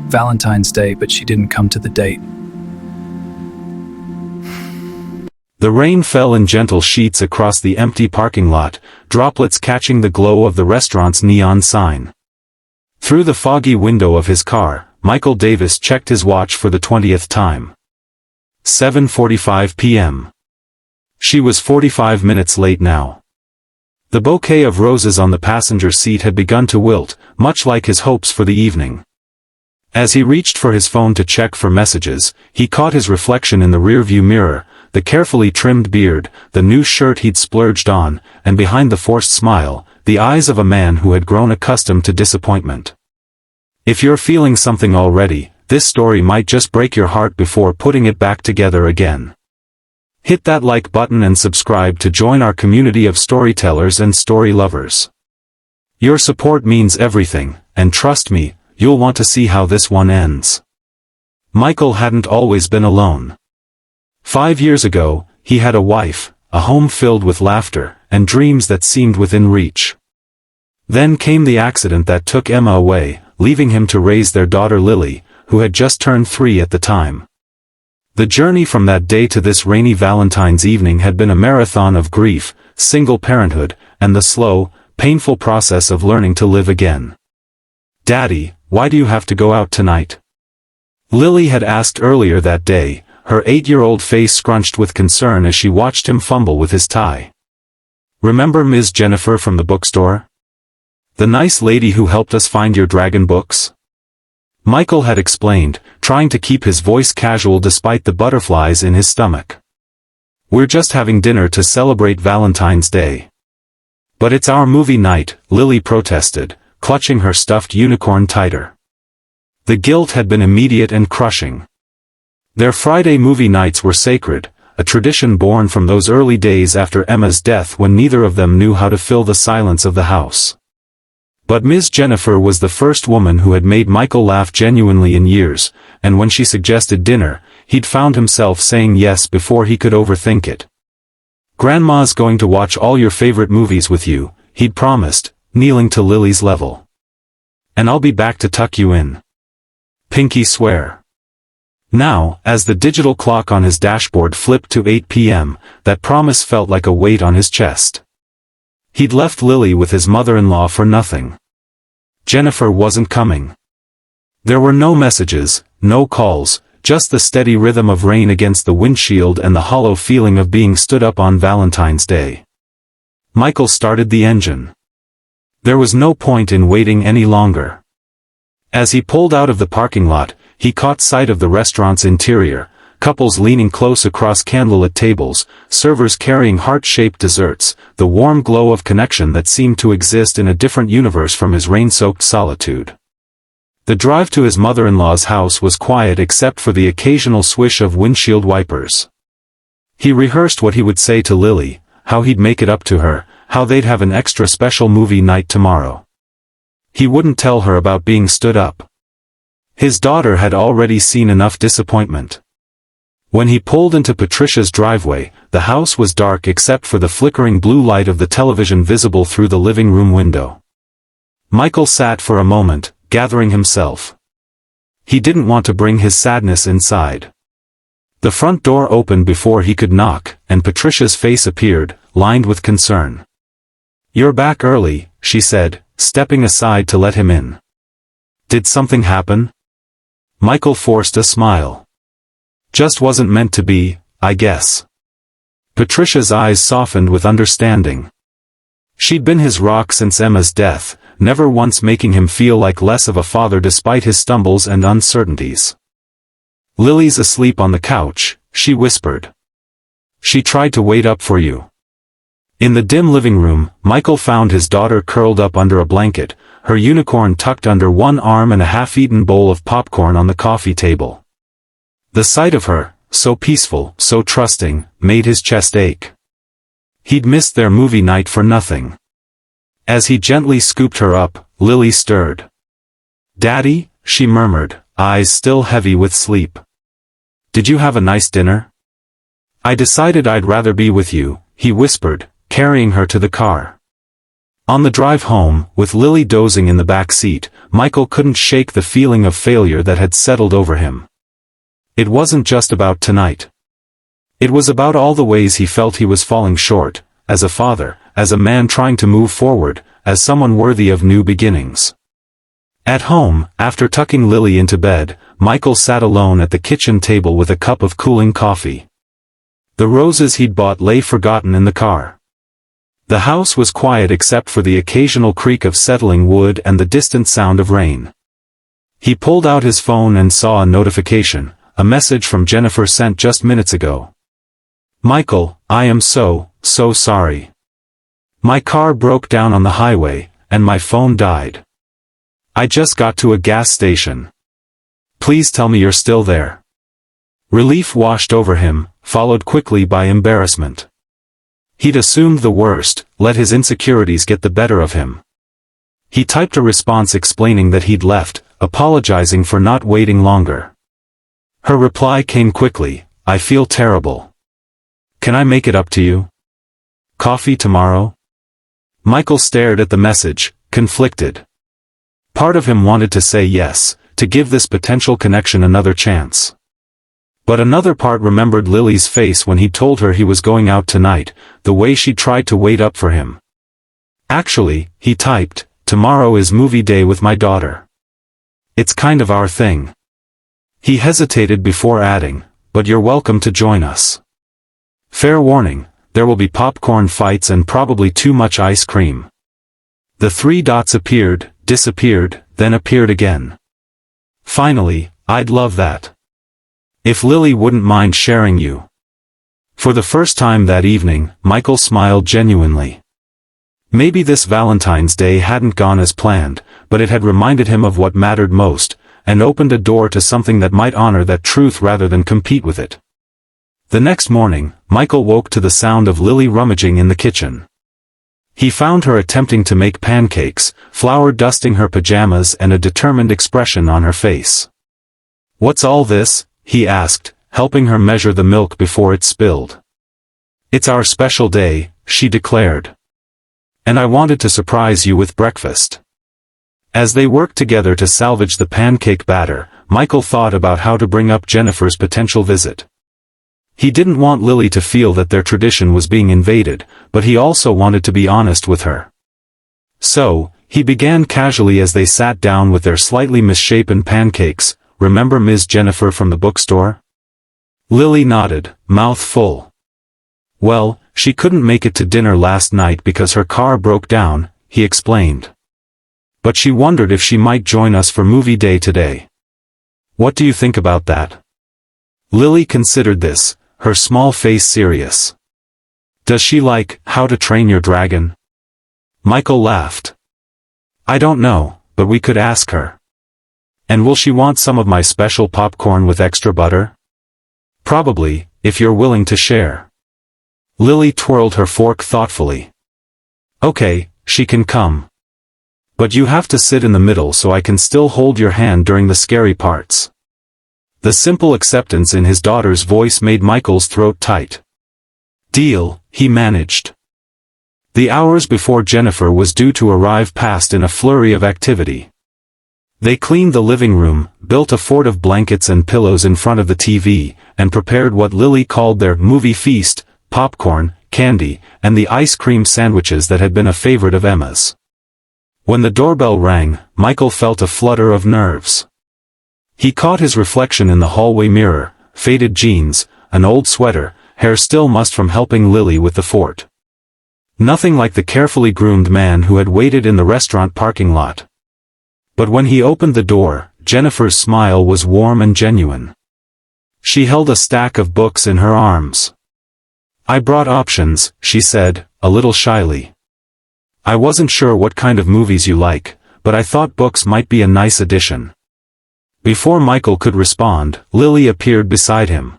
Valentine's Day, but she didn't come to the date. The rain fell in gentle sheets across the empty parking lot, droplets catching the glow of the restaurant's neon sign. Through the foggy window of his car, Michael Davis checked his watch for the 20th time. 7:45 p.m. She was 45 minutes late now. The bouquet of roses on the passenger seat had begun to wilt, much like his hopes for the evening. As he reached for his phone to check for messages, he caught his reflection in the rearview mirror, the carefully trimmed beard, the new shirt he'd splurged on, and behind the forced smile, the eyes of a man who had grown accustomed to disappointment. If you're feeling something already, this story might just break your heart before putting it back together again. Hit that like button and subscribe to join our community of storytellers and story lovers. Your support means everything, and trust me, you'll want to see how this one ends. Michael hadn't always been alone. 5 years ago, he had a wife, a home filled with laughter, and dreams that seemed within reach. Then came the accident that took Emma away, leaving him to raise their daughter Lily, who had just turned 3 at the time. The journey from that day to this rainy Valentine's evening had been a marathon of grief, single parenthood, and the slow, painful process of learning to live again. "Daddy, why do you have to go out tonight?" Lily had asked earlier that day, her 8-year-old face scrunched with concern as she watched him fumble with his tie. "Remember Ms. Jennifer from the bookstore? The nice lady who helped us find your dragon books?" Michael had explained, trying to keep his voice casual despite the butterflies in his stomach. "We're just having dinner to celebrate Valentine's Day." "But it's our movie night," Lily protested, clutching her stuffed unicorn tighter. The guilt had been immediate and crushing. Their Friday movie nights were sacred, a tradition born from those early days after Emma's death when neither of them knew how to fill the silence of the house. But Ms. Jennifer was the first woman who had made Michael laugh genuinely in years, and when she suggested dinner, he'd found himself saying yes before he could overthink it. "Grandma's going to watch all your favorite movies with you," he'd promised, kneeling to Lily's level. "And I'll be back to tuck you in. Pinky swear." Now, as the digital clock on his dashboard flipped to 8 p.m., that promise felt like a weight on his chest. He'd left Lily with his mother-in-law for nothing. Jennifer wasn't coming. There were no messages, no calls, just the steady rhythm of rain against the windshield and the hollow feeling of being stood up on Valentine's Day. Michael started the engine. There was no point in waiting any longer. As he pulled out of the parking lot, he caught sight of the restaurant's interior, couples leaning close across candlelit tables, servers carrying heart-shaped desserts, the warm glow of connection that seemed to exist in a different universe from his rain-soaked solitude. The drive to his mother-in-law's house was quiet except for the occasional swish of windshield wipers. He rehearsed what he would say to Lily, how he'd make it up to her, how they'd have an extra special movie night tomorrow. He wouldn't tell her about being stood up. His daughter had already seen enough disappointment. When he pulled into Patricia's driveway, the house was dark except for the flickering blue light of the television visible through the living room window. Michael sat for a moment, gathering himself. He didn't want to bring his sadness inside. The front door opened before he could knock, and Patricia's face appeared, lined with concern. "You're back early," she said, stepping aside to let him in. "Did something happen?" Michael forced a smile. "Just wasn't meant to be, I guess." Patricia's eyes softened with understanding. She'd been his rock since Emma's death, never once making him feel like less of a father despite his stumbles and uncertainties. "Lily's asleep on the couch," she whispered. "She tried to wait up for you." In the dim living room, Michael found his daughter curled up under a blanket, her unicorn tucked under one arm and a half-eaten bowl of popcorn on the coffee table. The sight of her, so peaceful, so trusting, made his chest ache. He'd missed their movie night for nothing. As he gently scooped her up, Lily stirred. "Daddy," she murmured, eyes still heavy with sleep. "Did you have a nice dinner?" "I decided I'd rather be with you," he whispered, carrying her to the car. On the drive home, with Lily dozing in the back seat, Michael couldn't shake the feeling of failure that had settled over him. It wasn't just about tonight. It was about all the ways he felt he was falling short, as a father, as a man trying to move forward, as someone worthy of new beginnings. At home, after tucking Lily into bed, Michael sat alone at the kitchen table with a cup of cooling coffee. The roses he'd bought lay forgotten in the car. The house was quiet except for the occasional creak of settling wood and the distant sound of rain. He pulled out his phone and saw a notification, a message from Jennifer sent just minutes ago. "Michael, I am so sorry. My car broke down on the highway, and my phone died. I just got to a gas station. Please tell me you're still there." Relief washed over him, followed quickly by embarrassment. He'd assumed the worst, let his insecurities get the better of him. He typed a response explaining that he'd left, apologizing for not waiting longer. Her reply came quickly, "I feel terrible. Can I make it up to you? Coffee tomorrow?" Michael stared at the message, conflicted. Part of him wanted to say yes, to give this potential connection another chance. But another part remembered Lily's face when he told her he was going out tonight, the way she tried to wait up for him. "Actually," he typed, "tomorrow is movie day with my daughter. It's kind of our thing." He hesitated before adding, "But you're welcome to join us. Fair warning, there will be popcorn fights and probably too much ice cream." The three dots appeared, disappeared, then appeared again. Finally, "I'd love that. If Lily wouldn't mind sharing you." For the first time that evening, Michael smiled genuinely. Maybe this Valentine's Day hadn't gone as planned, but it had reminded him of what mattered most, and opened a door to something that might honor that truth rather than compete with it. The next morning, Michael woke to the sound of Lily rummaging in the kitchen. He found her attempting to make pancakes, flour dusting her pajamas and a determined expression on her face. "What's all this?" he asked, helping her measure the milk before it spilled. "It's our special day," she declared. "And I wanted to surprise you with breakfast." As they worked together to salvage the pancake batter, Michael thought about how to bring up Jennifer's potential visit. He didn't want Lily to feel that their tradition was being invaded, but he also wanted to be honest with her. So, he began casually as they sat down with their slightly misshapen pancakes. "Remember Ms. Jennifer from the bookstore?" Lily nodded, mouth full. "Well, she couldn't make it to dinner last night because her car broke down," he explained. "But she wondered if she might join us for movie day today. What do you think about that?" Lily considered this, her small face serious. "Does she like How to Train Your Dragon?" Michael laughed. "I don't know, but we could ask her. And will she want some of my special popcorn with extra butter?" "Probably, if you're willing to share." Lily twirled her fork thoughtfully. "Okay, she can come. But you have to sit in the middle so I can still hold your hand during the scary parts." The simple acceptance in his daughter's voice made Michael's throat tight. "Deal," he managed. The hours before Jennifer was due to arrive passed in a flurry of activity. They cleaned the living room, built a fort of blankets and pillows in front of the TV, and prepared what Lily called their movie feast, popcorn, candy, and the ice cream sandwiches that had been a favorite of Emma's. When the doorbell rang, Michael felt a flutter of nerves. He caught his reflection in the hallway mirror, faded jeans, an old sweater, hair still mussed from helping Lily with the fort. Nothing like the carefully groomed man who had waited in the restaurant parking lot. But when he opened the door, Jennifer's smile was warm and genuine. She held a stack of books in her arms. "I brought options," she said, a little shyly. "I wasn't sure what kind of movies you like, but I thought books might be a nice addition." Before Michael could respond, Lily appeared beside him.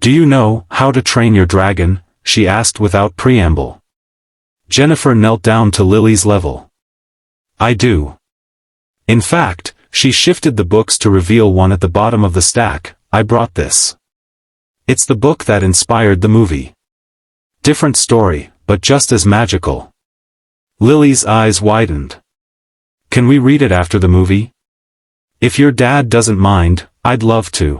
"Do you know How to Train Your Dragon?" she asked without preamble. Jennifer knelt down to Lily's level. "I do. In fact, she shifted the books to reveal one at the bottom of the stack. I brought this. It's the book that inspired the movie. Different story, but just as magical." Lily's eyes widened. Can we read it after the movie? If your dad doesn't mind, I'd love to.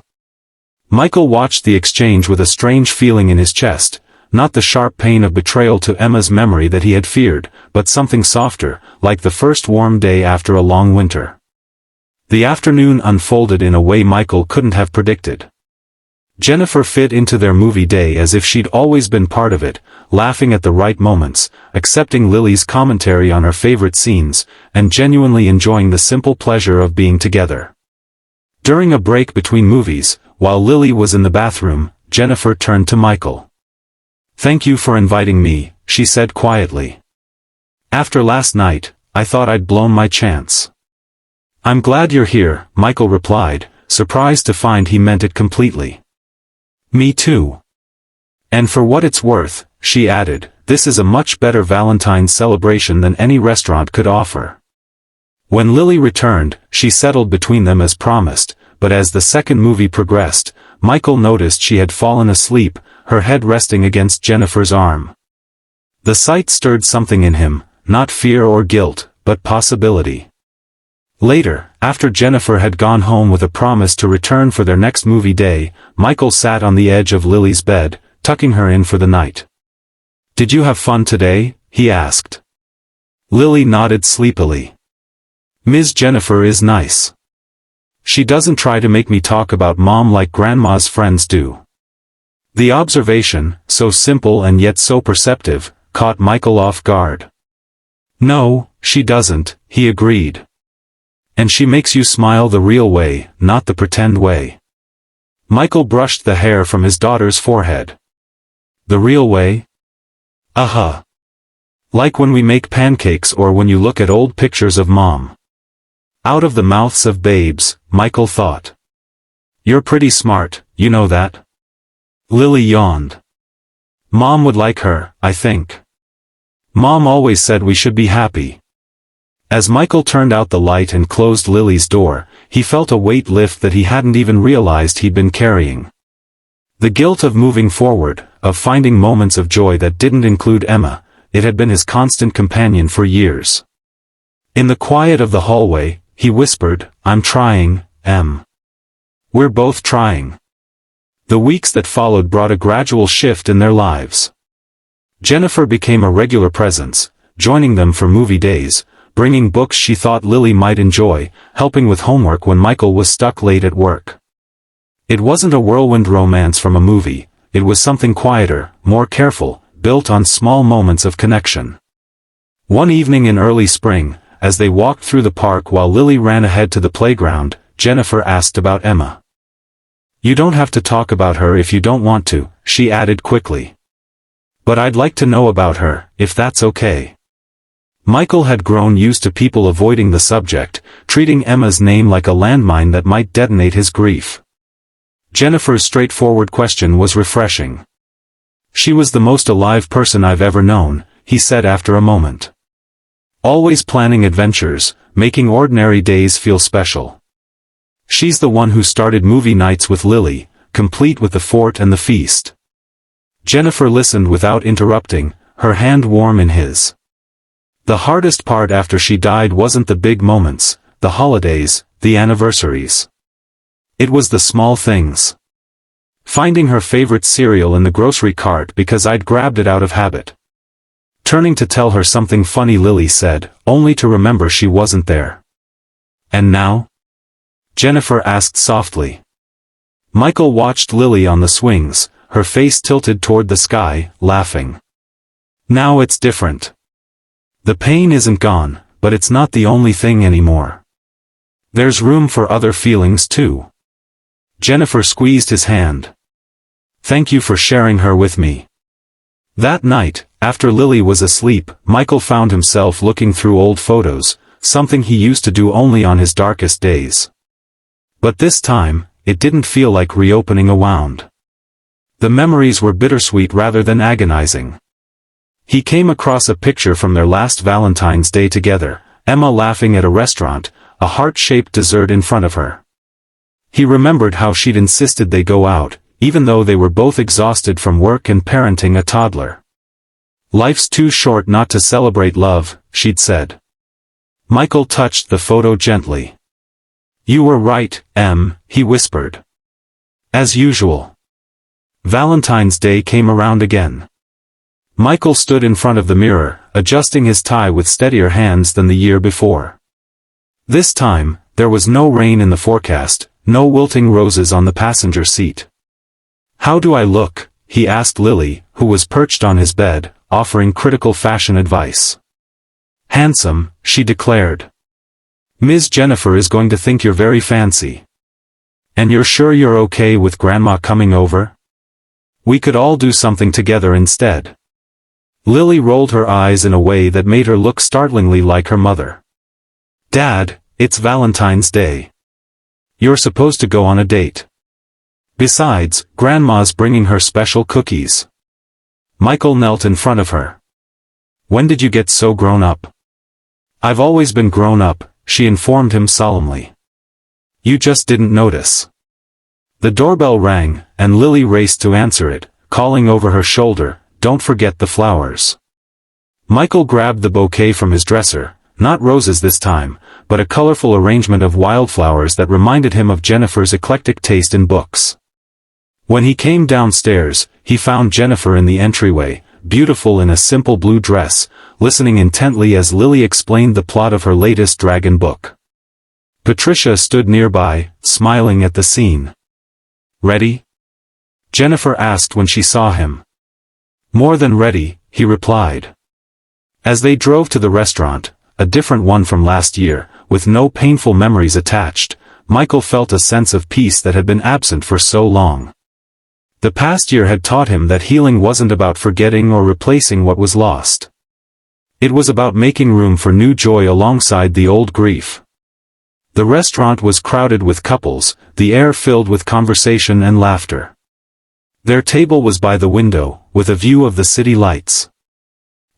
Michael watched the exchange with a strange feeling in his chest, not the sharp pain of betrayal to Emma's memory that he had feared, but something softer, like the first warm day after a long winter. The afternoon unfolded in a way Michael couldn't have predicted. Jennifer fit into their movie day as if she'd always been part of it, laughing at the right moments, accepting Lily's commentary on her favorite scenes, and genuinely enjoying the simple pleasure of being together. During a break between movies, while Lily was in the bathroom, Jennifer turned to Michael. "Thank you for inviting me," she said quietly. "After last night, I thought I'd blown my chance." "I'm glad you're here," Michael replied, surprised to find he meant it completely. "Me too. And for what it's worth," she added, "this is a much better Valentine's celebration than any restaurant could offer." When Lily returned, she settled between them as promised, but as the second movie progressed, Michael noticed she had fallen asleep, her head resting against Jennifer's arm. The sight stirred something in him, not fear or guilt, but possibility. Later, after Jennifer had gone home with a promise to return for their next movie day, Michael sat on the edge of Lily's bed, tucking her in for the night. "Did you have fun today?" he asked. Lily nodded sleepily. "Ms. Jennifer is nice. She doesn't try to make me talk about mom like grandma's friends do." The observation, so simple and yet so perceptive, caught Michael off guard. "No, she doesn't," he agreed. "And she makes you smile the real way, not the pretend way." Michael brushed the hair from his daughter's forehead. "The real way?" "Uh-huh. Like when we make pancakes or when you look at old pictures of mom." Out of the mouths of babes, Michael thought. "You're pretty smart, you know that?" Lily yawned. "Mom would like her, I think. Mom always said we should be happy." As Michael turned out the light and closed Lily's door, he felt a weight lift that he hadn't even realized he'd been carrying. The guilt of moving forward, of finding moments of joy that didn't include Emma, it had been his constant companion for years. In the quiet of the hallway, he whispered, "I'm trying, Em. We're both trying." The weeks that followed brought a gradual shift in their lives. Jennifer became a regular presence, joining them for movie days, bringing books she thought Lily might enjoy, helping with homework when Michael was stuck late at work. It wasn't a whirlwind romance from a movie, it was something quieter, more careful, built on small moments of connection. One evening in early spring, as they walked through the park while Lily ran ahead to the playground, Jennifer asked about Emma. "You don't have to talk about her if you don't want to," she added quickly. "But I'd like to know about her, if that's okay." Michael had grown used to people avoiding the subject, treating Emma's name like a landmine that might detonate his grief. Jennifer's straightforward question was refreshing. "She was the most alive person I've ever known," he said after a moment. "Always planning adventures, making ordinary days feel special. She's the one who started movie nights with Lily, complete with the fort and the feast." Jennifer listened without interrupting, her hand warm in his. The hardest part after she died wasn't the big moments, the holidays, the anniversaries. It was the small things. Finding her favorite cereal in the grocery cart because I'd grabbed it out of habit. Turning to tell her something funny, Lily said, only to remember she wasn't there. "And now?" Jennifer asked softly. Michael watched Lily on the swings, her face tilted toward the sky, laughing. "Now it's different. The pain isn't gone, but it's not the only thing anymore. There's room for other feelings too." Jennifer squeezed his hand. "Thank you for sharing her with me." That night, after Lily was asleep, Michael found himself looking through old photos, something he used to do only on his darkest days. But this time, it didn't feel like reopening a wound. The memories were bittersweet rather than agonizing. He came across a picture from their last Valentine's Day together, Emma laughing at a restaurant, a heart-shaped dessert in front of her. He remembered how she'd insisted they go out, even though they were both exhausted from work and parenting a toddler. "Life's too short not to celebrate love," she'd said. Michael touched the photo gently. "You were right, Em," he whispered. As usual. Valentine's Day came around again. Michael stood in front of the mirror, adjusting his tie with steadier hands than the year before. This time, there was no rain in the forecast, no wilting roses on the passenger seat. "How do I look?" he asked Lily, who was perched on his bed, offering critical fashion advice. "Handsome," she declared. "Ms. Jennifer is going to think you're very fancy. And you're sure you're okay with Grandma coming over? We could all do something together instead." Lily rolled her eyes in a way that made her look startlingly like her mother. "Dad, it's Valentine's Day. You're supposed to go on a date. Besides, Grandma's bringing her special cookies." Michael knelt in front of her. "When did you get so grown up?" "I've always been grown up," she informed him solemnly. "You just didn't notice." The doorbell rang, and Lily raced to answer it, calling over her shoulder, "Don't forget the flowers." Michael grabbed the bouquet from his dresser, not roses this time, but a colorful arrangement of wildflowers that reminded him of Jennifer's eclectic taste in books. When he came downstairs, he found Jennifer in the entryway, beautiful in a simple blue dress, listening intently as Lily explained the plot of her latest dragon book. Patricia stood nearby, smiling at the scene. "Ready?" Jennifer asked when she saw him. "More than ready," he replied. As they drove to the restaurant, a different one from last year, with no painful memories attached, Michael felt a sense of peace that had been absent for so long. The past year had taught him that healing wasn't about forgetting or replacing what was lost. It was about making room for new joy alongside the old grief. The restaurant was crowded with couples, the air filled with conversation and laughter. Their table was by the window, with a view of the city lights.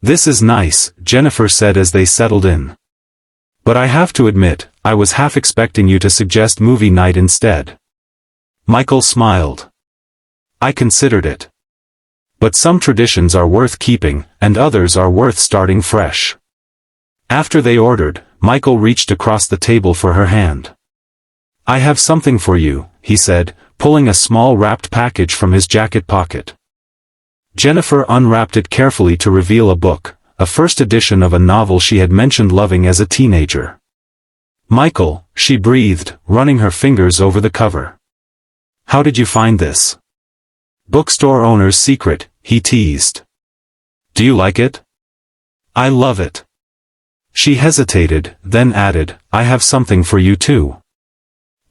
"This is nice," Jennifer said as they settled in. "But I have to admit, I was half expecting you to suggest movie night instead." Michael smiled. "I considered it. But some traditions are worth keeping, and others are worth starting fresh." After they ordered, Michael reached across the table for her hand. "I have something for you," he said, pulling a small wrapped package from his jacket pocket. Jennifer unwrapped it carefully to reveal a book, a first edition of a novel she had mentioned loving as a teenager. "Michael," she breathed, running her fingers over the cover. "How did you find this?" "Bookstore owner's secret," he teased. "Do you like it?" "I love it." She hesitated, then added, "I have something for you too."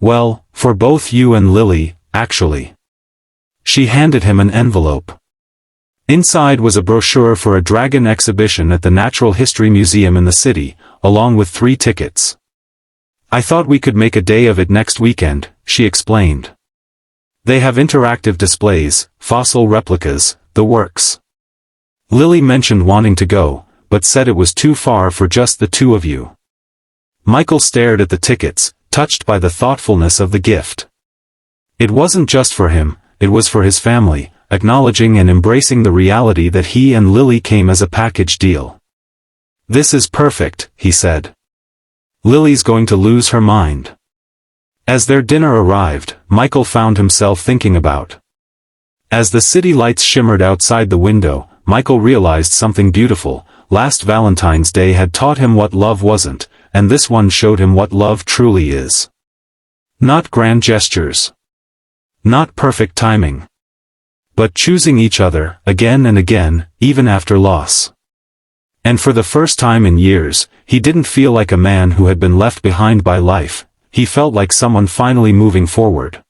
"Well, for both you and Lily, actually." She handed him an envelope. Inside was a brochure for a dragon exhibition at the Natural History Museum in the city, along with 3 tickets. "I thought we could make a day of it next weekend," she explained. "They have interactive displays, fossil replicas, the works." Lily mentioned wanting to go, but said it was too far for just the 2 of you. Michael stared at the tickets, touched by the thoughtfulness of the gift. It wasn't just for him, it was for his family, acknowledging and embracing the reality that he and Lily came as a package deal. "This is perfect," he said. "Lily's going to lose her mind." As their dinner arrived, Michael found himself thinking about. As the city lights shimmered outside the window, Michael realized something beautiful. Last Valentine's Day had taught him what love wasn't, and this one showed him what love truly is. Not grand gestures. Not perfect timing. But choosing each other, again and again, even after loss. And for the first time in years, he didn't feel like a man who had been left behind by life, he felt like someone finally moving forward.